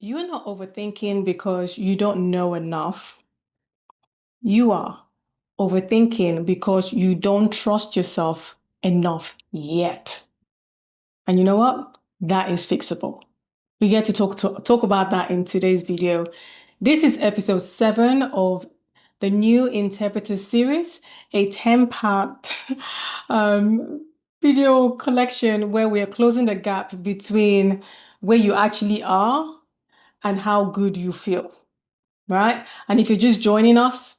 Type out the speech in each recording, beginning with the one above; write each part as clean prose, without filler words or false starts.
You're not overthinking because you don't know enough. You are overthinking because you don't trust yourself enough yet. And you know what? That is fixable. We get to talk about that in today's video. This is episode 7 of the new Interpreter series, a 10-part um, video collection where we are closing the gap between where you actually are and how good you feel, right? And if you're just joining us,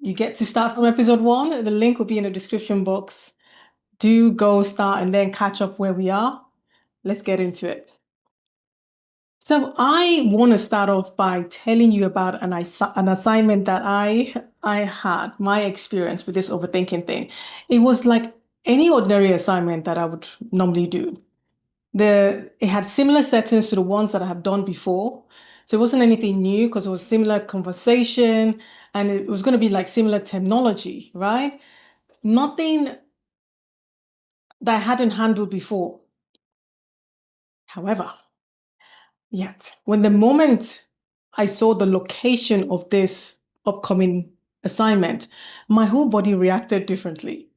you get to start from episode 1. The link will be in the description box. Do go start and then catch up where we are. Let's get into it. So I want to start off by telling you about an assignment that I had, my experience with this overthinking thing. It was like any ordinary assignment that I would normally do. It had similar settings to the ones that I have done before. So it wasn't anything new because it was similar conversation and it was going to be like similar technology, right? Nothing that I hadn't handled before. However, yet when the moment I saw the location of this upcoming assignment, my whole body reacted differently.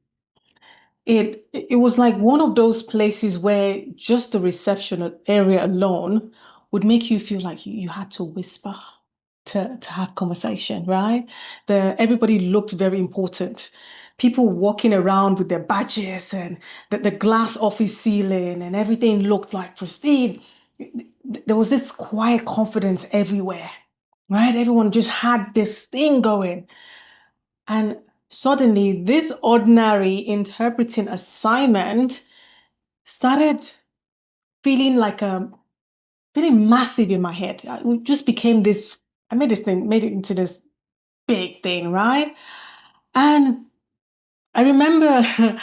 It was like one of those places where just the reception area alone would make you feel like you had to whisper to have conversation, right? Everybody looked very important. People walking around with their badges and the glass office ceiling and everything looked like pristine. There was this quiet confidence everywhere, right? Everyone just had this thing going. And suddenly, this ordinary interpreting assignment started feeling like feeling massive in my head. It just became this, I made it into this big thing, right? And I remember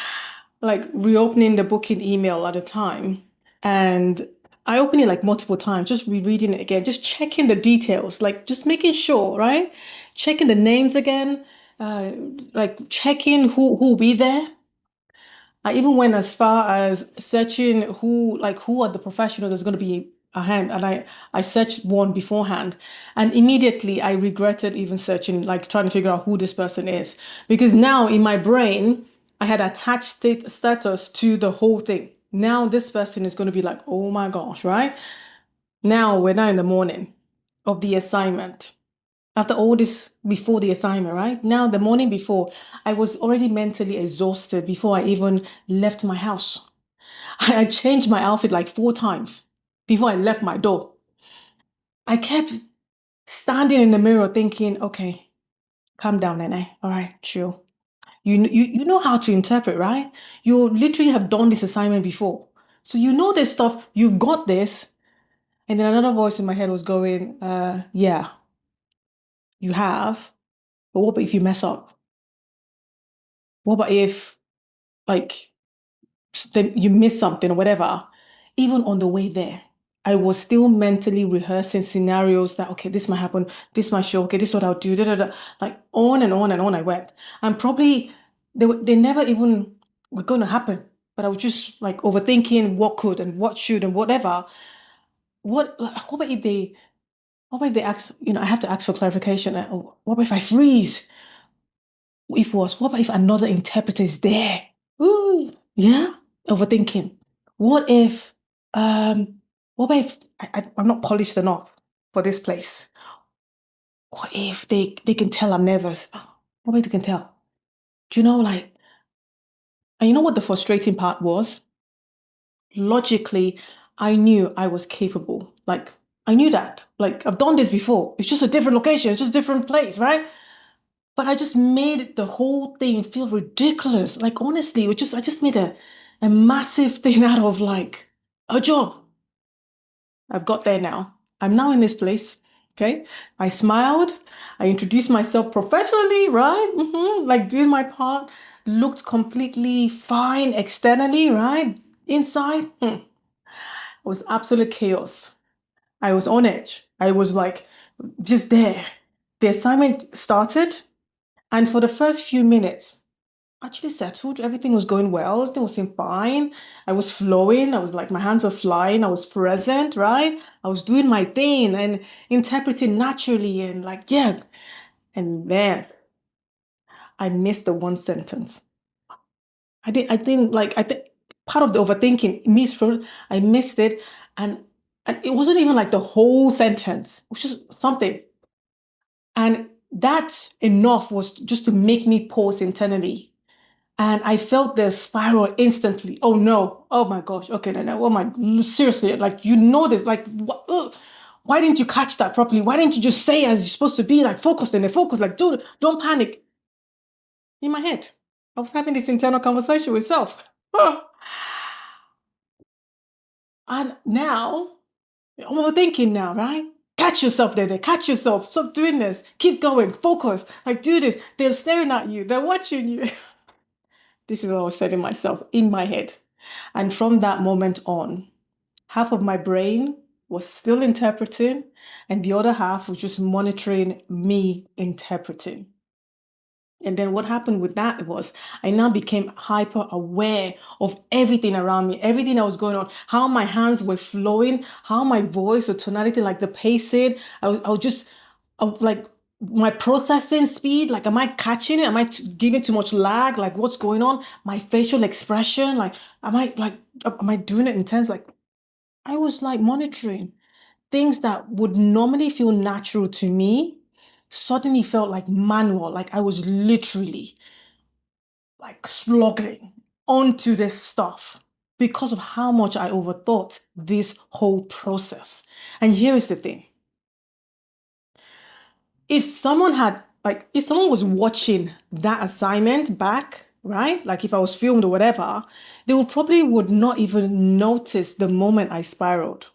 like reopening the booking email at a time. And I opened it like multiple times, just rereading it again, just checking the details, like just making sure, right? Checking the names again, uh, like checking who will be there. I even went as far as searching who are the professionals that's going to be a hand, and I searched one beforehand, and immediately I regretted even searching, like trying to figure out who this person is, because now in my brain I had attached status to the whole thing. Now this person is going to be like, oh my gosh, right? Now we're now in the morning of the assignment after all this before the assignment, right? Now, the morning before, I was already mentally exhausted before I even left my house. I changed my outfit like 4 times before I left my door. I kept standing in the mirror thinking, okay, calm down, Nene. All right, chill. You know how to interpret, right? You literally have done this assignment before. So you know this stuff, you've got this. And then another voice in my head was going, yeah, you have. But what about if you mess up? What about if like then you miss something or whatever, even on the way there, I was still mentally rehearsing scenarios that, okay, this might happen, this might show, okay, this is what I'll do, da, da, da. Like on and on and on I went. And probably they never even were going to happen. But I was just like overthinking what could and what should and whatever. What about if they ask, I have to ask for clarification. What about if I freeze? What about if another interpreter is there? Ooh, yeah, overthinking. What if, what about if I'm not polished enough for this place? What if they can tell I'm nervous? What if they can tell? Do you know, like, and you know what the frustrating part was? Logically, I knew I was capable. Like, I knew that. Like, I've done this before. It's just a different location. It's just a different place, right? But I just made the whole thing feel ridiculous. Like honestly, I just made a massive thing out of like a job. I've got there now. I'm now in this place. Okay. I smiled. I introduced myself professionally, right? Like doing my part. Looked completely fine externally, right? Inside, was absolute chaos. I was on edge. I was like just there. The assignment started, and for the first few minutes, actually settled. Everything was going well. Everything was fine. I was flowing. I was like, my hands were flying. I was present, right? I was doing my thing and interpreting naturally and like, yeah. And then I missed the one sentence. I think part of the overthinking, I missed it. And, and it wasn't even like the whole sentence. It was just something. And that enough was just to make me pause internally. And I felt the spiral instantly. Oh no. Oh my gosh. Okay, no. Oh my, seriously, like you know this, like why didn't you catch that properly? Why didn't you just say as you're supposed to be, like focused and focus, like dude, don't panic. In my head, I was having this internal conversation with self. And now I'm overthinking now, right? Catch yourself there, catch yourself. Stop doing this. Keep going. Focus. Like do this. They're staring at you. They're watching you. This is what I was telling myself in my head. And from that moment on, half of my brain was still interpreting, and the other half was just monitoring me interpreting. And then what happened with that was I now became hyper aware of everything around me, everything that was going on, how my hands were flowing, how my voice, the tonality, like the pacing. I was just like my processing speed, like am I catching it? Am I giving too much lag? Like what's going on? My facial expression, like am I doing it intense? Like I was like monitoring things that would normally feel natural to me suddenly felt like manual, like I was literally like slugging onto this stuff because of how much I overthought this whole process. And here is the thing. If someone was watching that assignment back, right? Like if I was filmed or whatever, they would not even notice the moment I spiraled.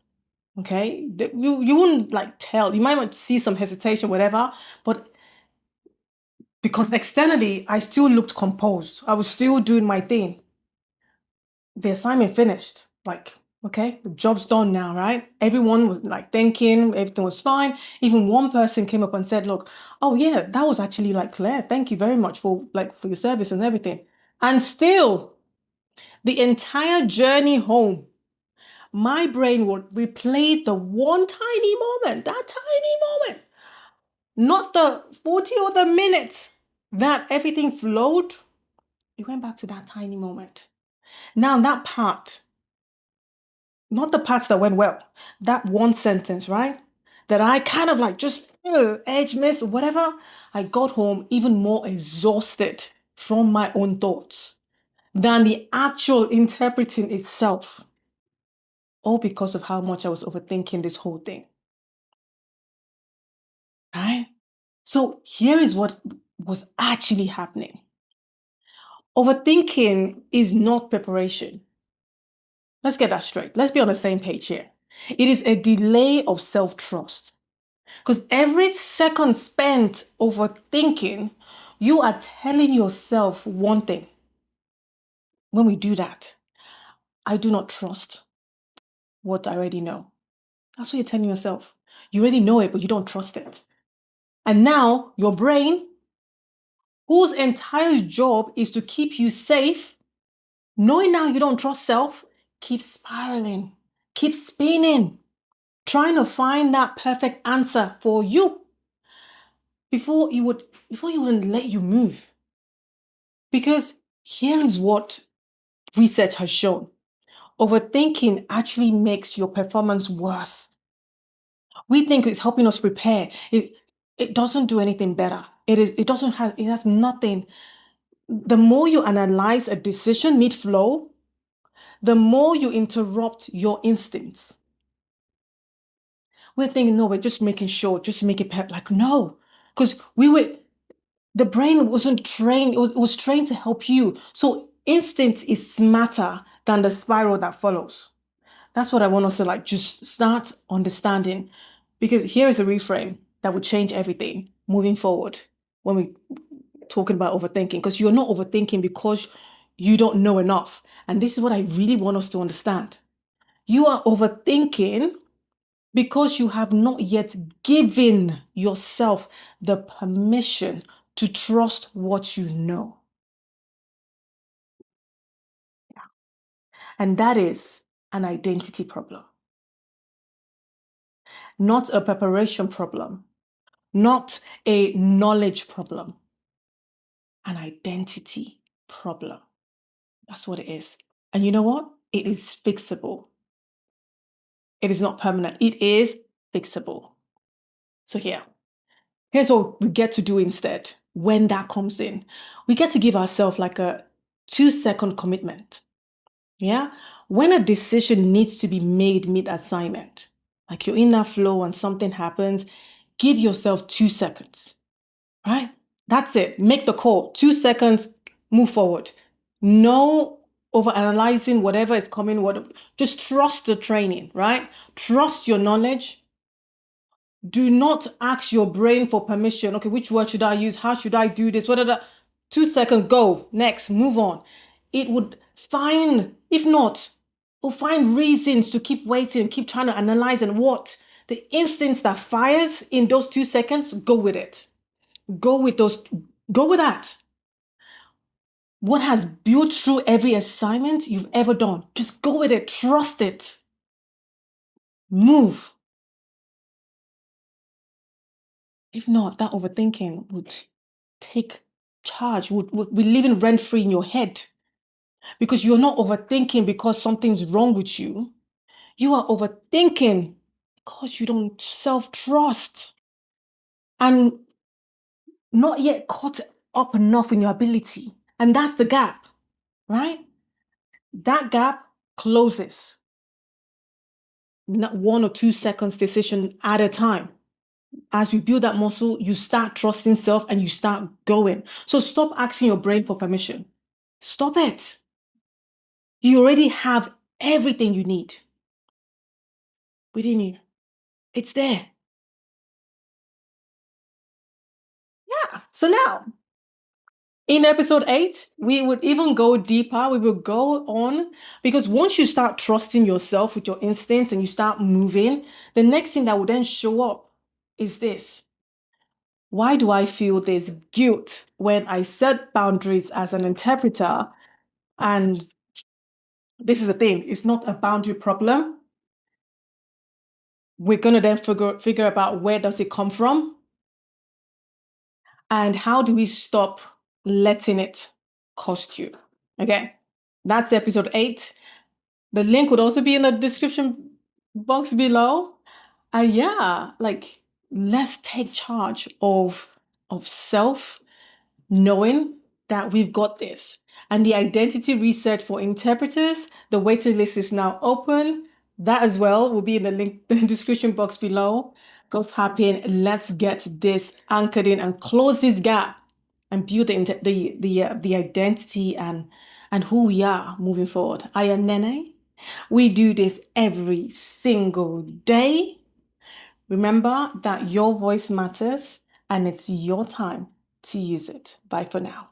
Okay. You wouldn't like tell. You might see some hesitation, whatever, but because externally I still looked composed. I was still doing my thing. The assignment finished. Like, okay, the job's done now, right? Everyone was like thinking everything was fine. Even one person came up and said, look, oh yeah, that was actually like Claire. Thank you very much for your service and everything. And still, the entire journey home, my brain would replay the one tiny moment, that tiny moment, not the 40 or the minutes that everything flowed. It went back to that tiny moment. Now that part, not the parts that went well, that one sentence, right? That I kind of like just edge miss, whatever. I got home even more exhausted from my own thoughts than the actual interpreting itself, all because of how much I was overthinking this whole thing, right? So here is what was actually happening. Overthinking is not preparation. Let's get that straight. Let's be on the same page here. It is a delay of self trust. Because every second spent overthinking, you are telling yourself one thing. When we do that, I do not trust what I already know. That's what you're telling yourself. You already know it, but you don't trust it. And now your brain, whose entire job is to keep you safe, knowing now you don't trust self, keeps spiraling, keeps spinning, trying to find that perfect answer for you before you would let you move. Because here is what research has shown. Overthinking actually makes your performance worse. We think it's helping us prepare. It doesn't do anything better. It has nothing. The more you analyze a decision mid-flow, the more you interrupt your instincts. We're thinking, no, we're just making sure, just make it like no. Because the brain wasn't trained, it was trained to help you. So instinct is smarter than the spiral that follows. That's what I want us to like just start understanding. Because here is a reframe that would change everything moving forward when we talking about overthinking. Because you're not overthinking because you don't know enough. And this is what I really want us to understand. You are overthinking because you have not yet given yourself the permission to trust what you know. And that is an identity problem, not a preparation problem, not a knowledge problem, an identity problem. That's what it is. And you know what? It is fixable. It is not permanent. It is fixable. So here's what we get to do instead when that comes in. We get to give ourselves like a 2-second commitment. Yeah. When a decision needs to be made mid-assignment, like you're in that flow and something happens, give yourself 2 seconds, right? That's it. Make the call. 2 seconds, move forward. No overanalyzing whatever is coming. Just trust the training, right? Trust your knowledge. Do not ask your brain for permission. Okay, which word should I use? How should I do this? 2 seconds, go. Next, move on. It would find, if not, will find reasons to keep waiting, keep trying to analyze and what? The instincts that fires in those 2 seconds, go with it. Go with that. What has built through every assignment you've ever done, just go with it. Trust it. Move. If not, that overthinking would take charge, would be living rent free in your head because you're not overthinking because something's wrong with you. You are overthinking because you don't self trust and not yet caught up enough in your ability. And that's the gap, right? That gap closes. Not 1 or 2 seconds decision at a time. As you build that muscle, you start trusting self and you start going. So stop asking your brain for permission. Stop it. You already have everything you need within you. It's there. Yeah. So now, in episode 8, we would even go deeper. We will go on because once you start trusting yourself with your instincts and you start moving, the next thing that will then show up is this. Why do I feel there's guilt when I set boundaries as an interpreter? And this is the thing, it's not a boundary problem. We're going to then figure about where does it come from and how do we stop letting it cost you. Okay, that's episode 8. The link would also be in the description box below. And yeah, like let's take charge of self, knowing that we've got this. And the identity research for interpreters, the waiting list is now open. That as well will be in the link, the description box below. Go tap in. Let's get this anchored in and close this gap and build the identity and who we are moving forward. I am Nene. We do this every single day. Remember that your voice matters and it's your time to use it. Bye for now.